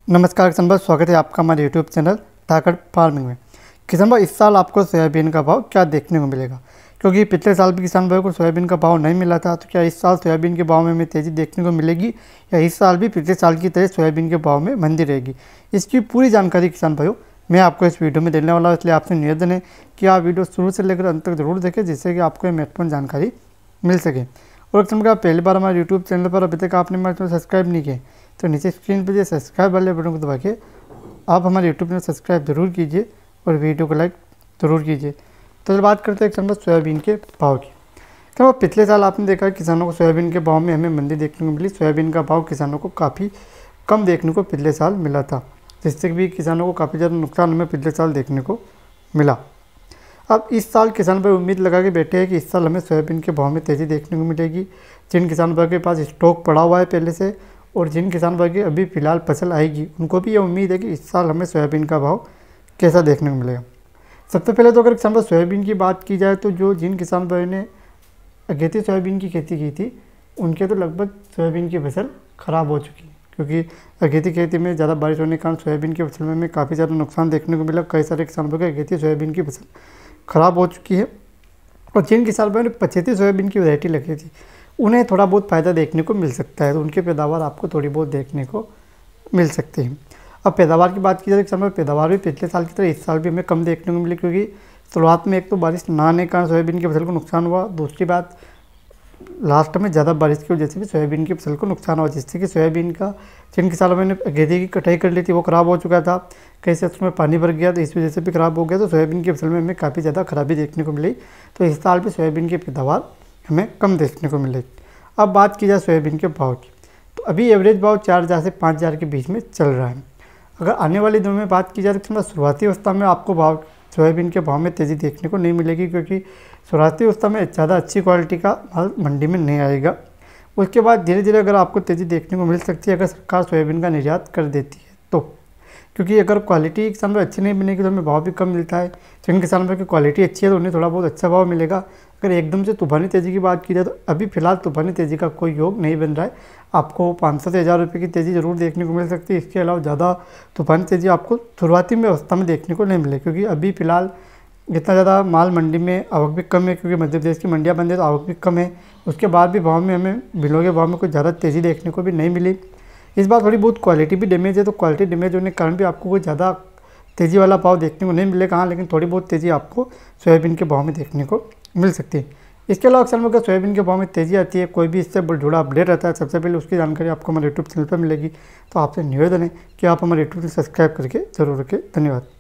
नमस्कार किसान भाई, स्वागत है आपका हमारे यूट्यूब चैनल धाकड़ फार्मिंग में। किसान भाई, इस साल आपको सोयाबीन का भाव क्या देखने को मिलेगा? क्योंकि पिछले साल भी किसान भाई को सोयाबीन का भाव नहीं मिला था, तो क्या इस साल सोयाबीन के भाव में हमें तेज़ी देखने को मिलेगी या इस साल भी पिछले साल की तरह सोयाबीन के भाव में मंदी रहेगी? इसकी पूरी जानकारी किसान भाइयों मैं आपको इस वीडियो में देने वाला हूँ, इसलिए आपसे निवेदन है कि आप वीडियो शुरू से लेकर अंत तक जरूर देखें, जिससे कि आपको महत्वपूर्ण जानकारी मिल सके। और अगर आप पहली बार हमारे यूट्यूब चैनल पर अभी तक आपने हमारे चैनल सब्सक्राइब नहीं किए तो नीचे स्क्रीन पर जो सब्सक्राइब वाले बटन को दबा के आप हमारे यूट्यूब चैनल सब्सक्राइब जरूर कीजिए और वीडियो को लाइक ज़रूर कीजिए। तो बात करते हैं किसान सोयाबीन के भाव की। तो पिछले साल आपने देखा किसानों को सोयाबीन के भाव में हमें मंदी देखने को मिली। सोयाबीन का भाव किसानों को काफ़ी कम देखने को पिछले साल मिला था, जिससे भी किसानों को काफ़ी ज़्यादा नुकसान हमें पिछले साल देखने को मिला। अब इस साल किसान भाई उम्मीद लगा के बैठे हैं कि इस साल हमें सोयाबीन के भाव में तेज़ी देखने को मिलेगी। जिन किसान भाई के पास स्टॉक पड़ा हुआ है पहले से और जिन किसान भाई की अभी फ़िलहाल फसल आएगी, उनको भी ये उम्मीद है कि इस साल हमें सोयाबीन का भाव कैसा देखने को मिलेगा। सबसे पहले तो अगर किसान भाई सोयाबीन की बात की जाए तो जिन किसान भाई ने अगेती सोयाबीन की खेती की थी, उनके तो लगभग सोयाबीन की फसल ख़राब हो चुकी है, क्योंकि अगेती खेती में ज़्यादा बारिश होने के कारण सोयाबीन की फसल में काफ़ी ज़्यादा नुकसान देखने को मिला। कई सारे किसान भाई अगेती सोयाबीन की फसल ख़राब हो चुकी है। और जिन किसान भाई ने पछेती सोयाबीन की वैरायटी लगी थी, उन्हें थोड़ा बहुत फ़ायदा देखने को मिल सकता है, तो उनकी पैदावार आपको थोड़ी बहुत देखने को मिल सकती है। अब पैदावार की बात की जाए तो पैदावार भी पिछले साल की तरह इस साल भी हमें कम देखने को मिली, क्योंकि शुरुआत में एक तो बारिश ना आने के कारण सोयाबीन की फसल को नुकसान हुआ। दूसरी बात, लास्ट में ज़्यादा बारिश की वजह से भी सोयाबीन की फसल को नुकसान हुआ, जिससे कि सोयाबीन का जिन किसानों में गेंदे की कटाई कर ली थी वो ख़राब हो चुका था। कैसे उसमें पानी भर गया तो इस वजह से भी ख़राब हो गया, तो सोयाबीन की फसल में हमें काफ़ी ज़्यादा खराबी देखने को मिली। तो इस साल भी सोयाबीन की पैदावार हमें कम देखने को मिलेगी। अब बात की जाए सोयाबीन के भाव की, तो अभी एवरेज भाव 4000 से 5000 के बीच में चल रहा है। अगर आने वाले दिनों में बात की जाए तो शुरुआती अवस्था में आपको सोयाबीन के भाव में तेज़ी देखने को नहीं मिलेगी, क्योंकि शुरुआती अवस्था में ज़्यादा अच्छी क्वालिटी का माल मंडी में नहीं आएगा। उसके बाद धीरे धीरे अगर आपको तेज़ी देखने को मिल सकती है अगर सरकार सोयाबीन का निर्यात कर देती है तो, क्योंकि अगर क्वालिटी किसान भाई अच्छी नहीं बनेगी तो हमें भाव भी कम मिलता है। जिन किसान भाई की क्वालिटी अच्छी है तो उन्हें थोड़ा बहुत अच्छा भाव मिलेगा। अगर एकदम से तूफानी तेज़ी की बात की जाए तो अभी फ़िलहाल तूफानी तेज़ी का कोई योग नहीं बन रहा है। आपको 500 से 1000 रुपये की तेज़ी ज़रूर देखने को मिल सकती है। इसके अलावा ज़्यादा तूफानी तेज़ी आपको शुरुआती में अवस्था में देखने को नहीं मिले, क्योंकि अभी फ़िलहाल इतना ज़्यादा माल मंडी में आवक भी कम है, क्योंकि मध्य प्रदेश की मंडियाँ बंद है तो आवक भी कम है। उसके बाद भी भाव में हमें बिलों के भाव में कुछ ज़्यादा तेज़ी देखने को भी नहीं मिली। इस बार थोड़ी बहुत क्वालिटी भी डैमेज है, तो क्वालिटी डैमेज होने के कारण भी आपको कोई ज़्यादा तेज़ी वाला भाव देखने को नहीं मिलेगा। हाँ, लेकिन थोड़ी बहुत तेज़ी आपको सोयाबीन के भाव में देखने को मिल सकती है। इसके अलावा अक्सर अगर सोयाबीन के भाव में तेज़ी आती है, कोई भी इससे जुड़ा अपडेट रहता है, सबसे पहले उसकी जानकारी आपको हमारे यूट्यूब चैनल पर मिलेगी। तो आपसे निवेदन है कि आप हमारे यूट्यूब चैनल सब्सक्राइब करके जरूर रखें। धन्यवाद।